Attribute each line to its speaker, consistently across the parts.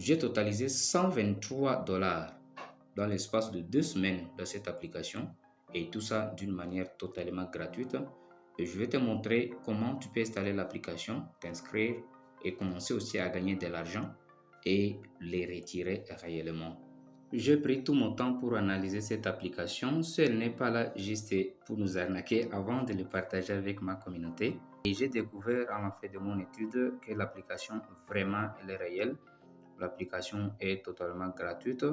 Speaker 1: J'ai totalisé 123 dollars dans l'espace de 2 semaines dans cette application et tout ça d'une manière totalement gratuite. Et je vais te montrer comment tu peux installer l'application, t'inscrire et commencer aussi à gagner de l'argent et les retirer réellement. J'ai pris tout mon temps pour analyser cette application. Si elle n'est pas là juste pour nous arnaquer avant de le partager avec ma communauté. Et j'ai découvert à la fin de mon étude que l'application vraiment elle est réelle. L'application est totalement gratuite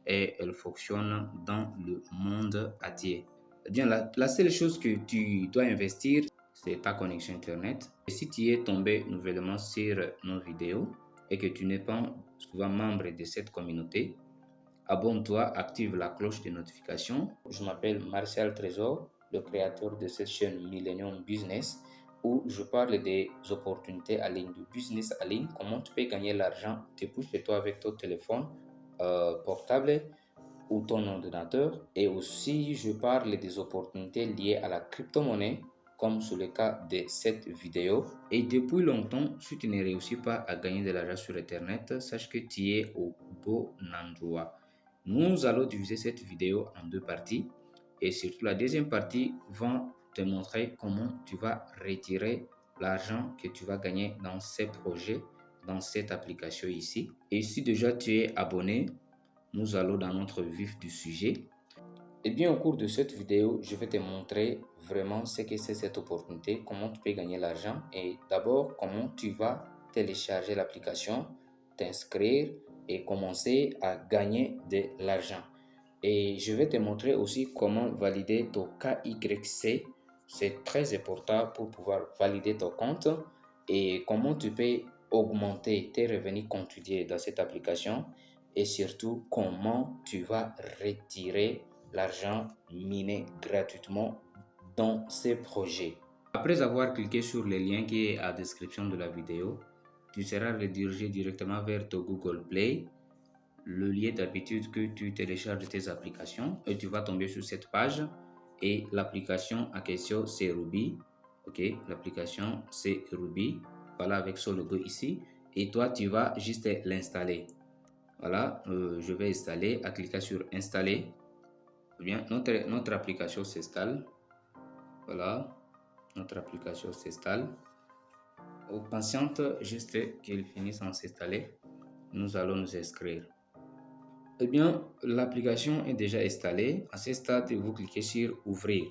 Speaker 1: et elle fonctionne dans le monde entier. Eh bien, la seule chose que tu dois investir, c'est ta connexion Internet. Et si tu es tombé nouvellement sur nos vidéos et que tu n'es pas souvent membre de cette communauté, abonne-toi, active la cloche de notification. Je m'appelle Martial Trésor, le créateur de cette chaîne Millennium Business, où je parle des opportunités en ligne, du business en ligne, comment tu peux gagner l'argent depuis chez toi avec ton téléphone portable ou ton ordinateur. Et aussi, je parle des opportunités liées à la crypto-monnaie, comme sur le cas de cette vidéo. Et depuis longtemps, si tu ne réussis pas à gagner de l'argent sur Internet, sache que tu es au bon endroit. Nous allons diviser cette vidéo en 2 parties et surtout la deuxième partie va te montrer comment tu vas retirer l'argent que tu vas gagner dans ces projets, dans cette application ici. Et si déjà tu es abonné, nous allons dans notre vif du sujet. Et bien, au cours de cette vidéo, je vais te montrer vraiment ce que c'est cette opportunité, comment tu peux gagner l'argent et d'abord comment tu vas télécharger l'application, t'inscrire et commencer à gagner de l'argent. Et je vais te montrer aussi comment valider ton KYC. C'est très important pour pouvoir valider ton compte et comment tu peux augmenter tes revenus quotidiens dans cette application et surtout comment tu vas retirer l'argent miné gratuitement dans ces projets. Après avoir cliqué sur le lien qui est à la description de la vidéo, tu seras redirigé directement vers ton Google Play, le lien d'habitude que tu télécharges tes applications et tu vas tomber sur cette page et l'application en question c'est Ruby. Ok, l'application c'est Ruby. Voilà avec son logo ici et toi tu vas juste l'installer. Voilà, je vais installer, à cliquer sur installer. Bien, notre application s'installe. Voilà, notre application s'installe. On patiente juste qu'il finisse en s'installer. Nous allons nous inscrire. Eh bien, l'application est déjà installée. À ce stade, vous cliquez sur ouvrir.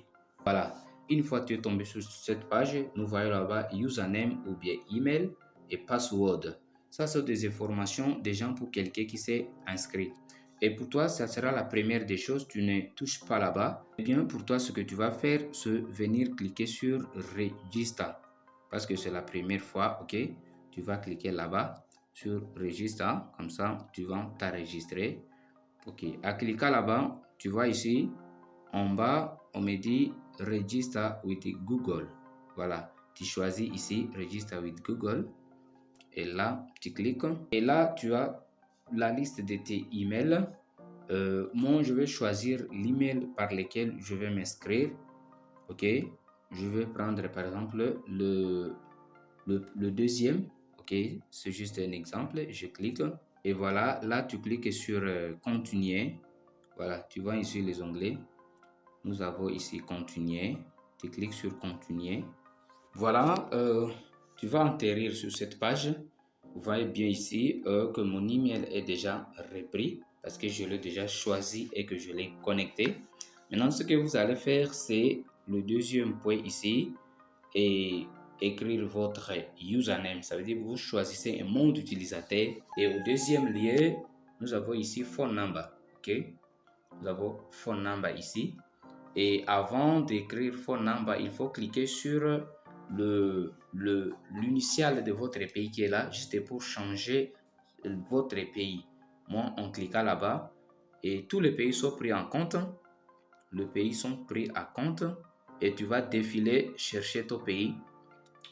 Speaker 1: Voilà, une fois que tu es tombé sur cette page, nous voyons là-bas username ou bien email et password. Ça, c'est des informations des gens pour quelqu'un qui s'est inscrit. Et pour toi, ça sera la première des choses. Tu ne touches pas là-bas. Eh bien, pour toi, ce que tu vas faire, c'est venir cliquer sur Register. Parce que c'est la première fois, ok? Tu vas cliquer là-bas sur Register. Comme ça, tu vas t'enregistrer. Ok, à cliquer là-bas, tu vois ici, en bas, on me dit Register with Google. Voilà, tu choisis ici Register with Google. Et là, tu cliques. Et là, tu as la liste de tes emails. Moi, je vais choisir l'email par lequel je vais m'inscrire. Ok, je vais prendre par exemple le deuxième. Ok, c'est juste un exemple. Je clique. Et voilà, là, tu cliques sur continuer. Voilà, tu vois ici les onglets. Nous avons ici continuer. Tu cliques sur continuer. Voilà, tu vas atterrir sur cette page. Vous voyez bien ici que mon email est déjà repris parce que je l'ai déjà choisi et que je l'ai connecté. Maintenant, ce que vous allez faire, c'est le deuxième point ici et écrire votre username. Ça veut dire que vous choisissez un mot d'utilisateur. Et au deuxième lieu, nous avons ici phone number. Ok, nous avons phone number ici. Et avant d'écrire phone number, il faut cliquer sur l'initiale de votre pays qui est là, juste pour changer votre pays. Moi, en cliquant là-bas, et tous les pays sont pris en compte. Les pays sont pris en compte et tu vas défiler, chercher ton pays.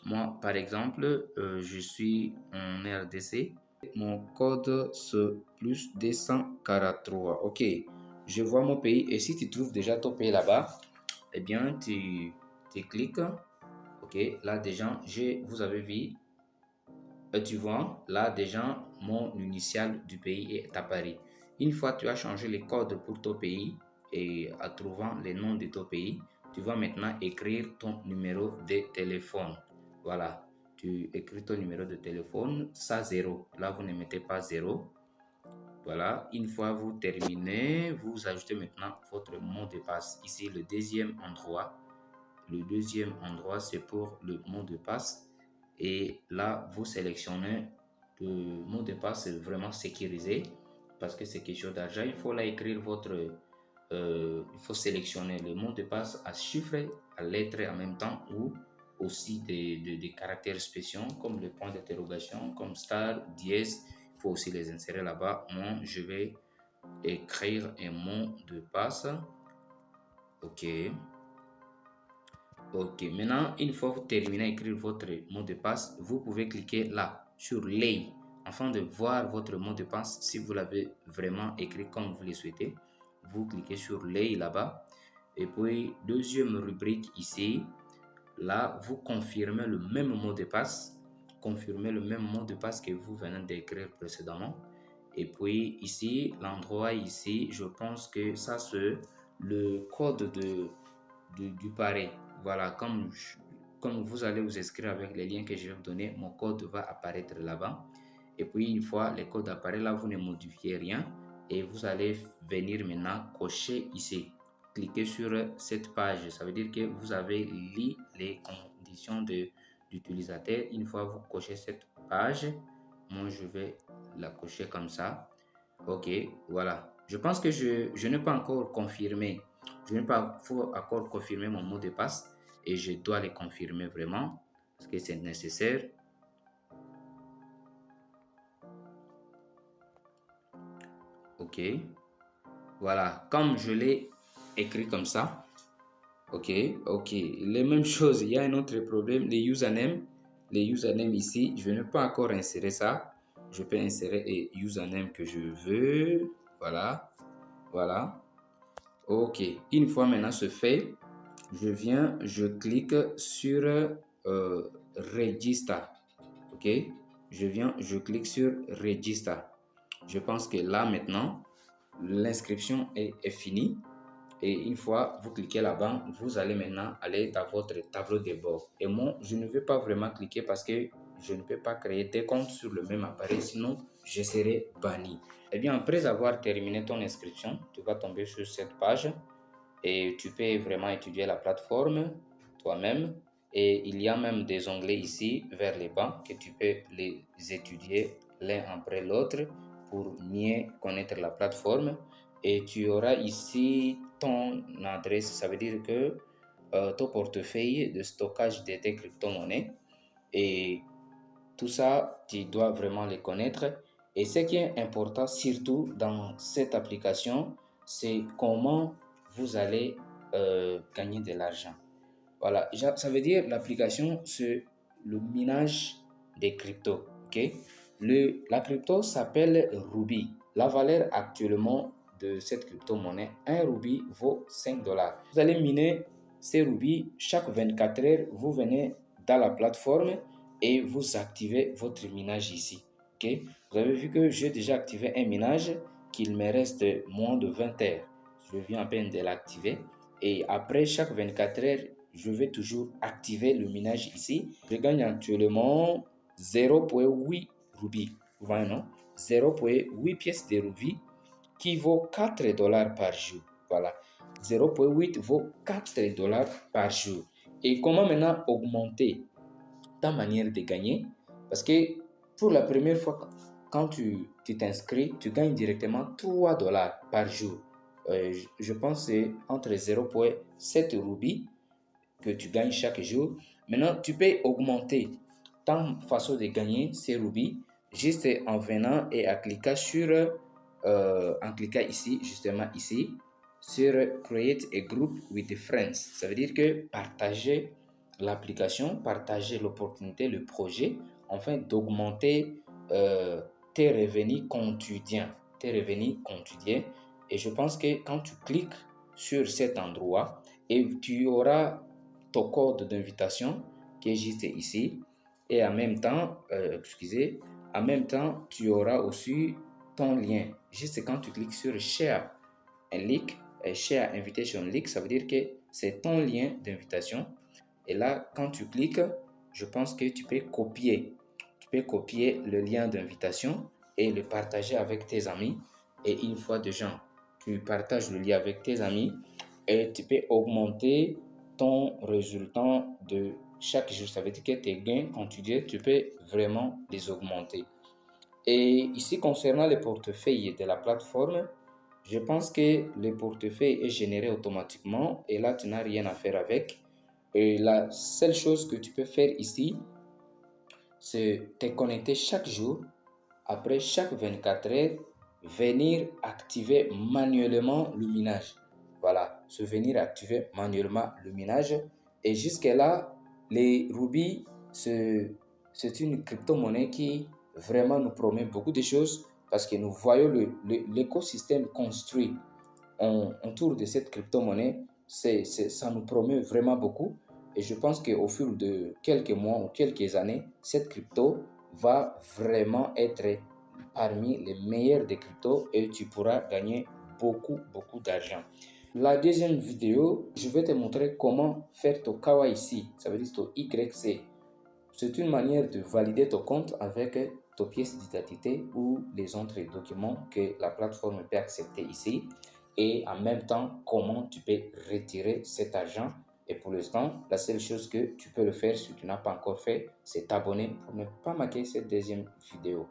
Speaker 1: Moi, par exemple, je suis en RDC. Mon code, c'est plus 243. Ok, je vois mon pays. Et si tu trouves déjà ton pays là-bas, eh bien, tu cliques. Ok, là déjà, vous avez vu tu vois, là déjà, mon initial du pays est apparu. Une fois que tu as changé les codes pour ton pays et en trouvant les noms de ton pays, tu vas maintenant écrire ton numéro de téléphone. Voilà, tu écris ton numéro de téléphone, ça 0. Là, vous ne mettez pas 0. Voilà, une fois vous terminez, vous ajoutez maintenant votre mot de passe. Ici, le deuxième endroit. Le deuxième endroit, c'est pour le mot de passe. Et là, vous sélectionnez le mot de passe vraiment sécurisé parce que c'est quelque chose d'argent. Il faut là écrire il faut sélectionner le mot de passe à chiffres, à lettres en même temps ou aussi des caractères spéciaux comme le point d'interrogation, comme star, dièse. Il faut aussi les insérer là-bas. Moi, je vais écrire un mot de passe. OK. OK. Maintenant, une fois que vous terminez à écrire votre mot de passe, vous pouvez cliquer là sur Lay afin de voir votre mot de passe. Si vous l'avez vraiment écrit comme vous le souhaitez, vous cliquez sur Lay là-bas. Et puis, deuxième rubrique ici, là, vous confirmez le même mot de passe. Confirmez le même mot de passe que vous venez d'écrire précédemment. Et puis ici, l'endroit ici, je pense que ça c'est le code du pari. Voilà, comme vous allez vous inscrire avec les liens que je vais vous donner, mon code va apparaître là-bas. Et puis une fois le code apparaît là, vous ne modifiez rien et vous allez venir maintenant cocher ici. Cliquez sur cette page. Ça veut dire que vous avez lu les conditions d'utilisateur. Une fois vous cochez cette page, moi je vais la cocher comme ça. OK, voilà. Je pense que je n'ai pas encore confirmé. Je n'ai pas encore confirmé mon mot de passe et je dois le confirmer vraiment parce que c'est nécessaire. OK. Voilà, comme je l'ai écrit comme ça. OK, OK. Les mêmes choses, il y a un autre problème, les usernames. Les usernames ici, je n'ai pas encore inséré ça. Je peux insérer les usernames que je veux. Voilà, voilà. OK, une fois maintenant ce fait, je clique sur Register. OK, je clique sur Register. Je pense que là maintenant, l'inscription est finie. Et une fois vous cliquez là-bas, vous allez maintenant aller dans votre tableau de bord. Et moi, je ne vais pas vraiment cliquer parce que je ne peux pas créer des comptes sur le même appareil, sinon je serai banni. Eh bien, après avoir terminé ton inscription, tu vas tomber sur cette page et tu peux vraiment étudier la plateforme toi-même. Et il y a même des onglets ici vers les bas que tu peux les étudier l'un après l'autre pour mieux connaître la plateforme. Et tu auras ici ton adresse, ça veut dire que ton portefeuille de stockage de tes crypto-monnaies. Et tout ça, tu dois vraiment les connaître. Et ce qui est important, surtout dans cette application, c'est comment vous allez gagner de l'argent. Voilà, ça veut dire l'application, c'est le minage des cryptos. Ok, la crypto s'appelle Ruby. La valeur actuellement de cette crypto-monnaie, un Ruby vaut 5 dollars. Vous allez miner ces Ruby chaque 24 heures. Vous venez dans la plateforme et vous activez votre minage ici. Ok, vous avez vu que j'ai déjà activé un minage qu'il me reste moins de 20 heures. Je viens à peine de l'activer. Et après chaque 24 heures, je vais toujours activer le minage ici. Je gagne actuellement 0,8 Ruby. Vous voyez, non? 0,8 pièces de Ruby qui vaut 4 dollars par jour. Voilà. 0,8 vaut 4 dollars par jour. Et comment maintenant augmenter ta manière de gagner? Parce que pour la première fois, quand tu t'inscris, tu gagnes directement 3 dollars par jour. Je pense que c'est entre 0,7 Ruby que tu gagnes chaque jour. Maintenant, tu peux augmenter ta façon de gagner ces Ruby juste en venant et en cliquant ici, justement ici, sur Create a Group with Friends. Ça veut dire que partager l'application, partager l'opportunité, le projet, afin d'augmenter tes revenus quotidiens. Et je pense que quand tu cliques sur cet endroit, et tu auras ton code d'invitation qui est juste ici. Et en même temps, tu auras aussi ton lien. Juste quand tu cliques sur Share un link, Share Invitation Link, ça veut dire que c'est ton lien d'invitation. Et là, quand tu cliques, je pense que tu peux copier. Tu peux copier le lien d'invitation et le partager avec tes amis. Et une fois déjà, tu partages le lien avec tes amis et tu peux augmenter ton résultat de chaque jour. Ça veut dire que tes gains quotidiens, tu peux vraiment les augmenter. Et ici, concernant le portefeuille de la plateforme, je pense que le portefeuille est généré automatiquement et là, tu n'as rien à faire avec. Et la seule chose que tu peux faire ici, c'est te connecter chaque jour, après chaque 24 heures, venir activer manuellement le minage. Voilà, se venir activer manuellement le minage. Et jusque-là, les Ruby, c'est une crypto-monnaie qui vraiment nous promet beaucoup de choses parce que nous voyons l'écosystème construit autour de cette crypto-monnaie. Ça nous promet vraiment beaucoup. Et je pense qu'au fil de quelques mois ou quelques années, cette crypto va vraiment être parmi les meilleurs des cryptos et tu pourras gagner beaucoup d'argent. La deuxième vidéo, je vais te montrer comment faire ton KYC, ça veut dire ton YC. C'est une manière de valider ton compte avec ta pièce d'identité ou les autres documents que la plateforme peut accepter ici. Et en même temps, comment tu peux retirer cet argent. Et pour l'instant, la seule chose que tu peux le faire si tu n'as pas encore fait, c'est t'abonner pour ne pas manquer cette deuxième vidéo.